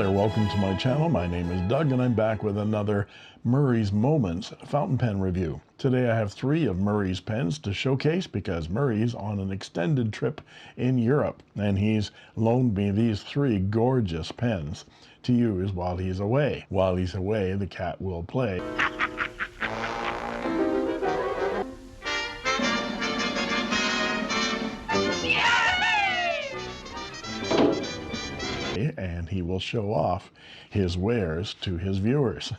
there, welcome to my channel. My name is Doug and I'm back with another Murray's Moments fountain pen review. Today I have 3 of Murray's pens to showcase because Murray's on an extended trip in Europe and he's loaned me these 3 gorgeous pens to use while he's away. While he's away, the cat will play. And he will show off his wares to his viewers.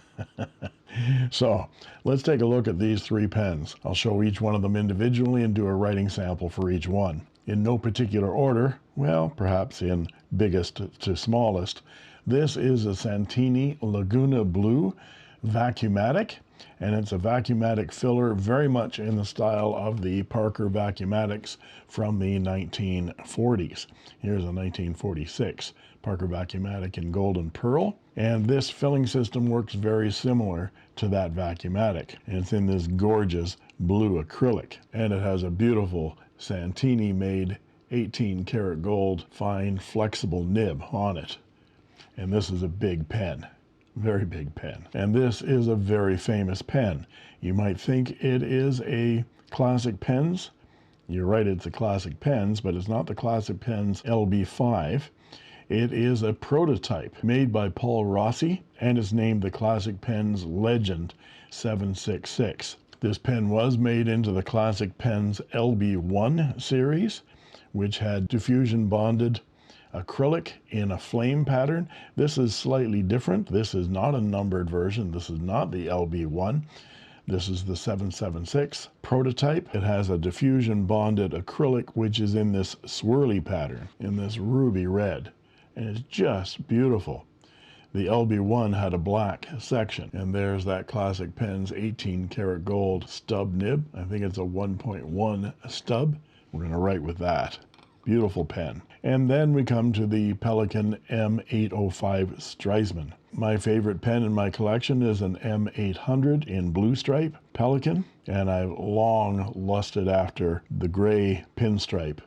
So let's take a look at these 3 pens. I'll show each one of them individually and do a writing sample for each one. In no particular order, well, perhaps in biggest to smallest. This is a Santini Laguna Blue Vacuumatic, and it's a Vacuumatic filler very much in the style of the Parker Vacuumatics from the 1940s. Here's a 1946 Parker Vacuumatic in gold and pearl, and this filling system works very similar to that Vacuumatic. And it's in this gorgeous blue acrylic, and it has a beautiful Santini made 18 karat gold fine flexible nib on it. And this is a big pen. Very big pen. And this is a very famous pen. You might think it is a Classic Pens. You're right, it's a Classic Pens, but it's not the Classic Pens LB5. It is a prototype made by Paul Rossi and is named the Classic Pens Legend 766. This pen was made into the Classic Pens LB1 series, which had diffusion bonded acrylic in a flame pattern. This is slightly different. This is not a numbered version. This is not the LB1. This is the 776 prototype. It has a diffusion bonded acrylic, which is in this swirly pattern, in this ruby red. And it's just beautiful. The LB1 had a black section, and there's that Classic Pens 18 karat gold stub nib. I think it's a 1.1 stub. We're going to write with that. Beautiful pen. And then we come to the Pelikan M805 Stresemann. My favorite pen in my collection is an M800 in blue stripe Pelikan, and I've long lusted after the gray pinstripe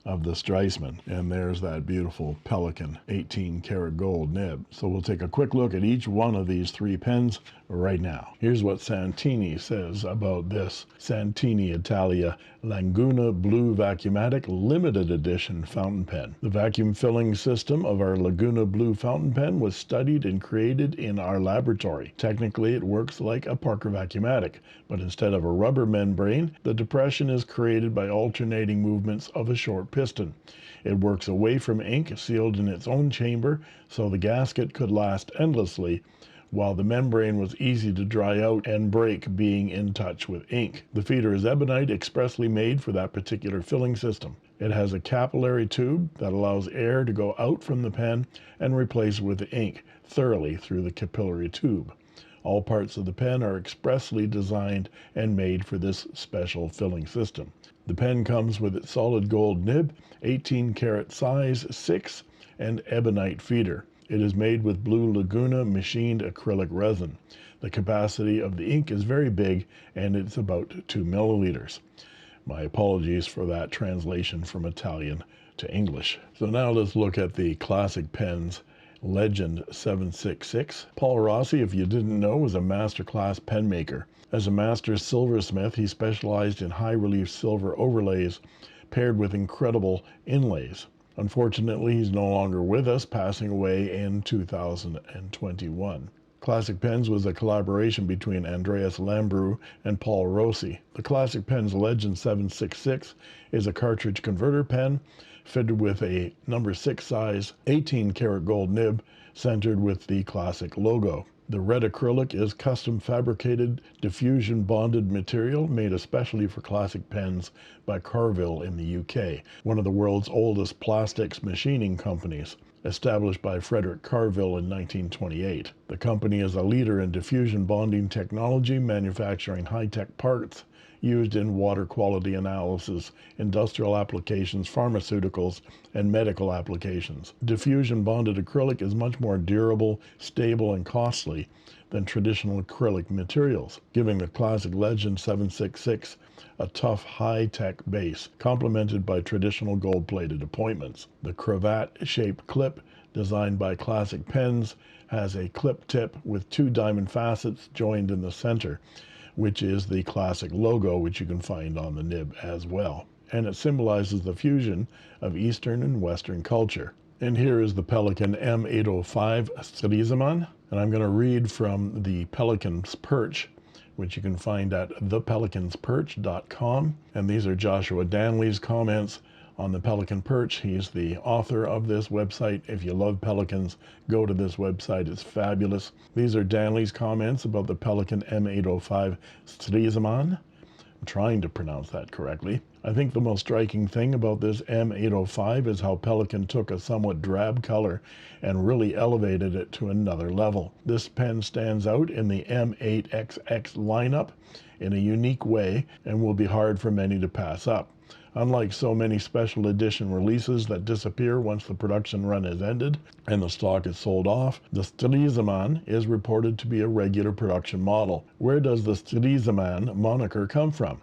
of the Stresemann. And there's that beautiful Pelikan 18 karat gold nib. So we'll take a quick look at each one of these 3 pens right now. Here's what Santini says about this Santini Italia Laguna Blue Vacuumatic Limited Edition fountain pen. The vacuum filling system of our Laguna Blue fountain pen was studied and created in our laboratory. Technically, it works like a Parker Vacuumatic, but instead of a rubber membrane, the depression is created by alternating movements of a short piston. It works away from ink sealed in its own chamber, so the gasket could last endlessly, while the membrane was easy to dry out and break being in touch with ink. The feeder is ebonite, expressly made for that particular filling system. It has a capillary tube that allows air to go out from the pen and replace it with the ink thoroughly through the capillary tube. All parts of the pen are expressly designed and made for this special filling system. The pen comes with its solid gold nib, 18 karat size 6, and ebonite feeder. It is made with blue Laguna machined acrylic resin. The capacity of the ink is very big, and it's about 2 milliliters. My apologies for that translation from Italian to English. So now let's look at the Classic Pens Legend 766. Paul Rossi, if you didn't know, was a master-class pen maker. As a master silversmith, he specialized in high-relief silver overlays paired with incredible inlays. Unfortunately, he's no longer with us, passing away in 2021. Classic Pens was a collaboration between Andreas Lambrou and Paul Rossi. The Classic Pens Legend 766 is a cartridge converter pen fitted with a number 6 size 18 karat gold nib centered with the Classic logo. The red acrylic is custom fabricated diffusion bonded material made especially for Classic Pens by Carville in the UK, one of the world's oldest plastics machining companies, established by Frederick Carville in 1928. The company is a leader in diffusion bonding technology, manufacturing high-tech parts used in water quality analysis, industrial applications, pharmaceuticals, and medical applications. Diffusion bonded acrylic is much more durable, stable, and costly than traditional acrylic materials, giving the Classic Legend 766 a tough, high-tech base, complemented by traditional gold-plated appointments. The cravat-shaped clip designed by Classic Pens, has a clip tip with 2 diamond facets joined in the center, which is the Classic logo, which you can find on the nib as well. And it symbolizes the fusion of Eastern and Western culture. And here is the Pelikan M805 Stresemann. And I'm going to read from the Pelikan's Perch, which you can find at thepelikansperch.com. And these are Joshua Danley's comments on the Pelikan Perch. He's the author of this website. If you love pelicans, go to this website. It's fabulous. These are Danley's comments about the Pelikan M805 Stresemann. I'm trying to pronounce that correctly. I think the most striking thing about this M805 is how Pelikan took a somewhat drab color and really elevated it to another level. This pen stands out in the M8XX lineup in a unique way and will be hard for many to pass up. Unlike so many special edition releases that disappear once the production run is ended and the stock is sold off, the Stresemann is reported to be a regular production model. Where does the Stresemann moniker come from?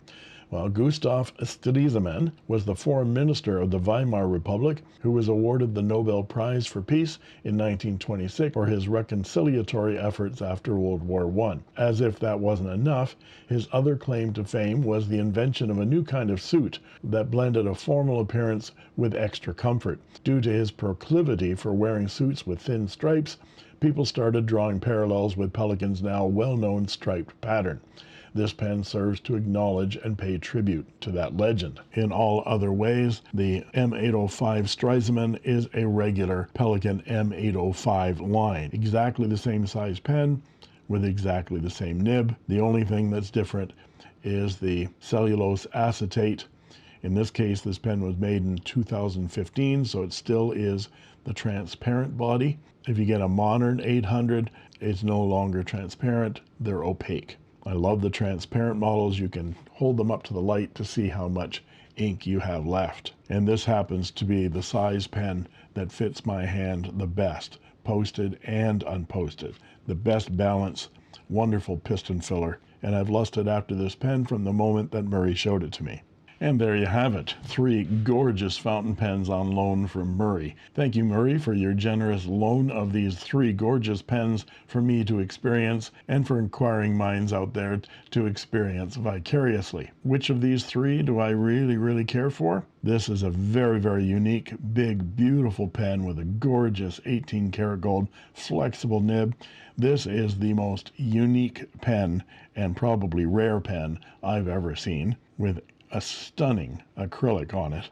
Well, Gustav Stresemann was the foreign minister of the Weimar Republic who was awarded the Nobel Prize for Peace in 1926 for his reconciliatory efforts after World War I. As if that wasn't enough, his other claim to fame was the invention of a new kind of suit that blended a formal appearance with extra comfort. Due to his proclivity for wearing suits with thin stripes, people started drawing parallels with Pelikan's now well-known striped pattern. This pen serves to acknowledge and pay tribute to that legend. In all other ways, the M805 Stresemann is a regular Pelikan M805 line. Exactly the same size pen with exactly the same nib. The only thing that's different is the cellulose acetate. In this case, this pen was made in 2015, so it still is the transparent body. If you get a modern 800, it's no longer transparent, they're opaque. I love the transparent models. You can hold them up to the light to see how much ink you have left. And this happens to be the size pen that fits my hand the best, posted and unposted. The best balance, wonderful piston filler. And I've lusted after this pen from the moment that Murray showed it to me. And there you have it, 3 gorgeous fountain pens on loan from Murray. Thank you, Murray, for your generous loan of these 3 gorgeous pens for me to experience and for inquiring minds out there to experience vicariously. Which of these 3 do I really care for? This is a very unique, big, beautiful pen with a gorgeous 18 karat gold flexible nib. This is the most unique pen and probably rare pen I've ever seen, with a stunning acrylic on it,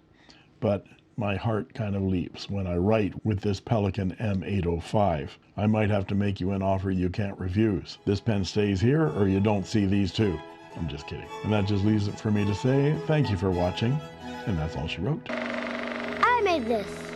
but my heart kind of leaps when I write with this Pelikan M805. I might have to make you an offer you can't refuse. This pen stays here or you don't see these 2. I'm just kidding. And that just leaves it for me to say thank you for watching, and that's all she wrote. I made this.